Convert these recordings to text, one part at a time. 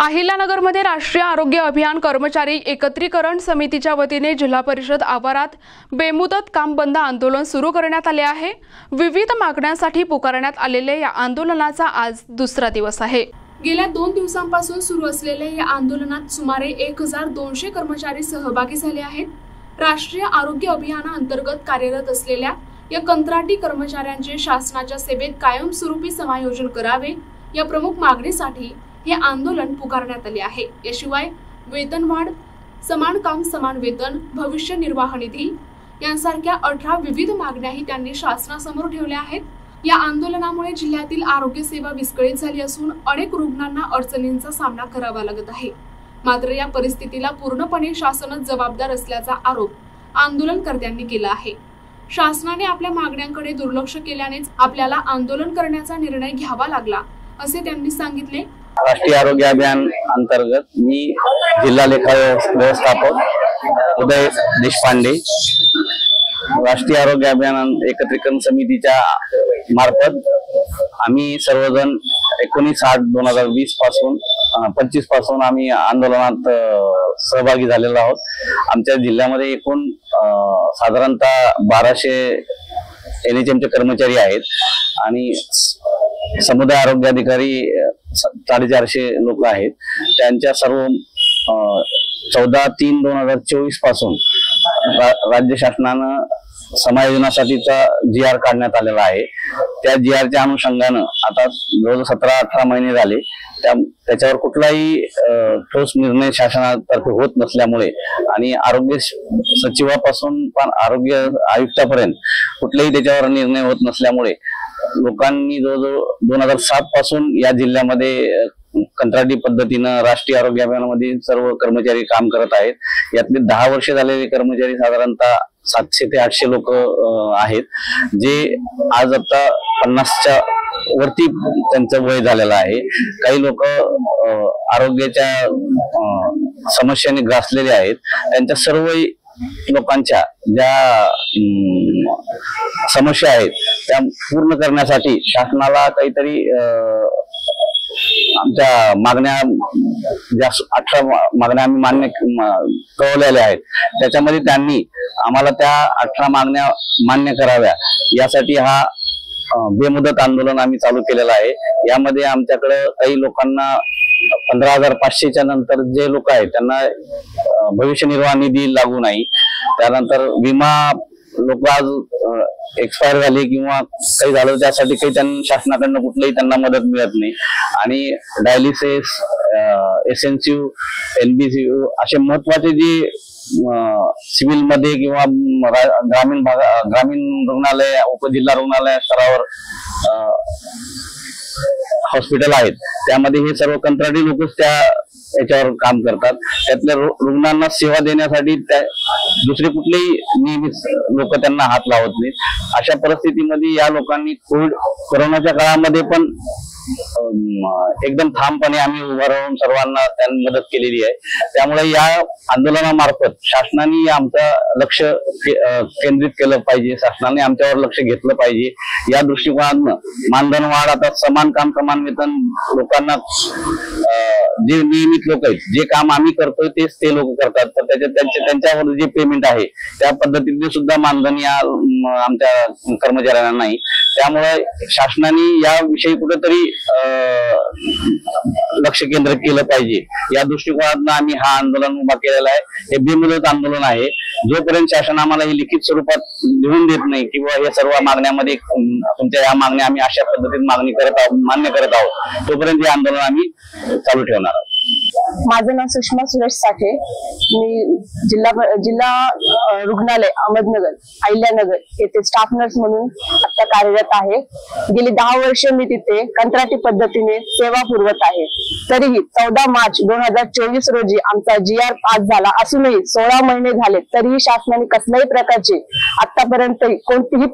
अहिल्यानगरमध्ये राष्ट्रीय आरोग्य अभियान कर्मचारी एकत्रीकरण समितीच्या वतीने जिल्हा परिषद आवारात बेमुदत काम बंद आंदोलन सुरू करण्यात आले आहे। विविध मागण्यांसाठी पुकारण्यात आलेले या आंदोलनाचा आज दुसरा दिवस आहे। गेल्या 2 दिवसांपासून सुरू असलेल्या या आंदोलनात सुमारे 1200 कर्मचारी सहभागी झाले आहेत। राष्ट्रीय आरोग्य अभियानाअंतर्गत कार्यरत असलेल्या या कंत्राटी कर्मचाऱ्यांचे शासनाच्या सेवेत कायमस्वरूपी समायोजन करावे या प्रमुख मागणीसाठी हे आंदोलन पुकारण्यात आले आहे। याशिवाय वेतनवाढ, समान काम समान वेतन, भविष्य निर्वाह निधी यांसारख्या 18 विविध मागण्याही त्यांनी शासनासमोर ठेवल्या आहेत। या आंदोलनामुळे जिल्ह्यातील आरोग्य सेवा विस्कळीत झाली असून अनेक रुग्णांना अडचणींचा सामना करावा लागत आहे। मात्र या परिस्थितीला पूर्णपणे शासनच जबाबदार असल्याचा आरोप आंदोलनकर्त्यांनी केला आहे। शासनाने आपल्या मागण्यांकडे दुर्लक्ष केल्यानेच आपल्याला आंदोलन करण्याचा निर्णय घ्यावा लागला असे त्यांनी सांगितले। राष्ट्रीय आरोग्य अभियान अंतर्गत मी जिल्हा लेखा व्यवस्थापक उदय देशपांडे राष्ट्रीय आरोग्य अभियान एकत्रीकरण समितीच्या मार्फत आम्ही सर्वजण 19/8/2020 पासून 25 पासून आम्ही आंदोलनात सहभागी झालेलो आहोत। आमच्या जिल्ह्यामध्ये एकूण साधारणतः 1200 NHMचे कर्मचारी आहेत आणि समुदाय आरोग्य अधिकारी 450 लोक आहेत। त्यांच्या सर्व 14/3/2024 पासून राज्य शासनानं समायोजनासाठीचा GR काढण्यात आलेला आहे। त्या GRच्या अनुषंगानं आता जवळजवळ 17-18 महिने झाले त्याच्यावर कुठलाही ठोस निर्णय शासनातर्फे होत नसल्यामुळे आणि आरोग्य सचिवापासून पण आरोग्य आयुक्तापर्यंत कुठलाही त्याच्यावर निर्णय होत नसल्यामुळे लोकांनी जवळजवळ 2007 पासून या जिल्ह्यामध्ये कंत्राटी पद्धतीनं राष्ट्रीय आरोग्य अभियानामध्ये सर्व कर्मचारी काम करत आहेत। यातले 10 वर्ष झालेले कर्मचारी साधारणतः 700 ते 800 लोक आहेत, जे आज आता 50च्या वरती त्यांचं वय झालेलं आहे। काही लोक आरोग्याच्या समस्याने ग्रासलेले आहेत। त्यांच्या सर्व लोकांच्या ज्या समस्या आहेत त्या पूर्ण करण्यासाठी शासनाला काहीतरी आमच्या मागण्या ज्या 18 मागण्या आम्ही मान्य कळवलेल्या आहेत त्याच्यामध्ये त्यांनी आम्हाला त्या 18 मागण्या मान्य कराव्या यासाठी हा बेमुदत आंदोलन आम्ही चालू केलेलं आहे। यामध्ये आमच्याकडे काही लोकांना 15,500च्या नंतर जे लोक आहेत त्यांना भविष्य निर्वाह निधी लागू नाही, त्यानंतर विमा लोक आज एक्सपायर झाले किंवा काही झालं त्यासाठी काही त्यांना शासनाकडनं कुठलीही त्यांना मदत मिळत नाही आणि डायलिसिस, SNCU, NBCU असे महत्वाचे जे सिव्हिल मध्ये किंवा ग्रामीण रुग्णालय, उपजिल्हा रुग्णालय स्तरावर हॉस्पिटल आहेत त्यामध्ये हे सर्व कंत्राटी लोकच त्या याच्यावर काम करतात। त्यातल्या रुग्णांना सेवा देण्यासाठी दुसरे कुठलेही नियमित लोक त्यांना हात लावत नाहीत। अशा परिस्थितीमध्ये या लोकांनी कोरोनाच्या काळामध्ये पण एकदम ठामपणे आम्ही उभा राहून सर्वांना त्यांनी मदत केलेली आहे। त्यामुळे या आंदोलनामार्फत शासनाने आमचं लक्ष केंद्रित केलं पाहिजे, शासनाने आमच्यावर लक्ष घेतलं पाहिजे। या दृष्टिकोनातनं मानधन वाढ, आता समान काम समान वेतन, लोकांना जे नियमित लोक आहेत जे काम आम्ही करतोय तेच ते लोक करतात तर त्यांच्यावर जे पेमेंट आहे त्या पद्धतीने सुद्धा मानधन या आमच्या कर्मचाऱ्यांना नाही। त्यामुळे शासनाने याविषयी कुठेतरी लक्ष केंद्रित केलं पाहिजे। या दृष्टिकोनातून आम्ही हा आंदोलन उभा केलेला आहे। हे बेमुदत आंदोलन आहे। जोपर्यंत शासन आम्हाला हे लिखित स्वरूपात लिहून देत नाही किंवा या सर्व मागण्यामध्ये तुमच्या या मागण्या आम्ही अशा पद्धतीने मान्य करत आहोत तोपर्यंत हे आंदोलन आम्ही चालू ठेवणार आहोत। माझं नाव सुषमा सुरेश साठे, मी जिल्हा रुग्णालय अहमदनगर अहिल्यानगर येथे स्टाफ नर्स म्हणून आता कार्यरत आहे। गेली 10 वर्ष मी तिथे कंत्राटी पद्धतीने सेवा पुरवत आहे। तरीही 14 मार्च 2024 रोजी आमचा GR पास झाला असूनही 16 महिने झाले तरीही शासनाने कसल्याही प्रकारची आतापर्यंत कोणतीही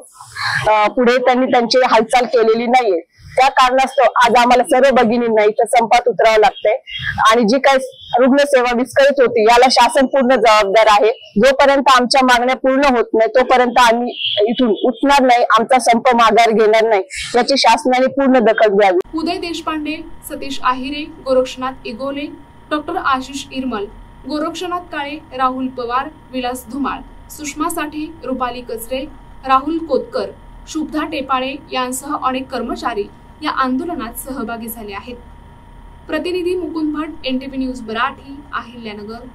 पुढे त्यांनी त्यांची हालचाल केलेली नाहीये। त्या कारणास्तव आज आम्हाला सर्व भगिनींना इथं संपात उतरावं लागतंय आणि जी काही रुग्णसेवा विस्कळीत होती याला शासन पूर्ण जबाबदार आहे। जोपर्यंत आमच्या मागण्या पूर्ण होत नाही तोपर्यंत आम्ही इथून उठणार नाही, आमचा संप माघार घेणार नाही, याची शासनाने पूर्ण दखल घ्यावी। उदय देशपांडे, सतीश आहिरे, गोरक्षनाथ इगोले, डॉक्टर आशिष इरमल, गोरक्षनाथ काळे, राहुल पवार, विलास धुमाळ, सुषमा साठे, रुपाली कचरे, राहुल कोतकर, शुभदा टेपाळे यांसह अनेक कर्मचारी या आंदोलनात सहभागी झाले आहेत। प्रतिनिधी मुकुंद भट, NTV न्यूज मराठी, अहिल्यानगर।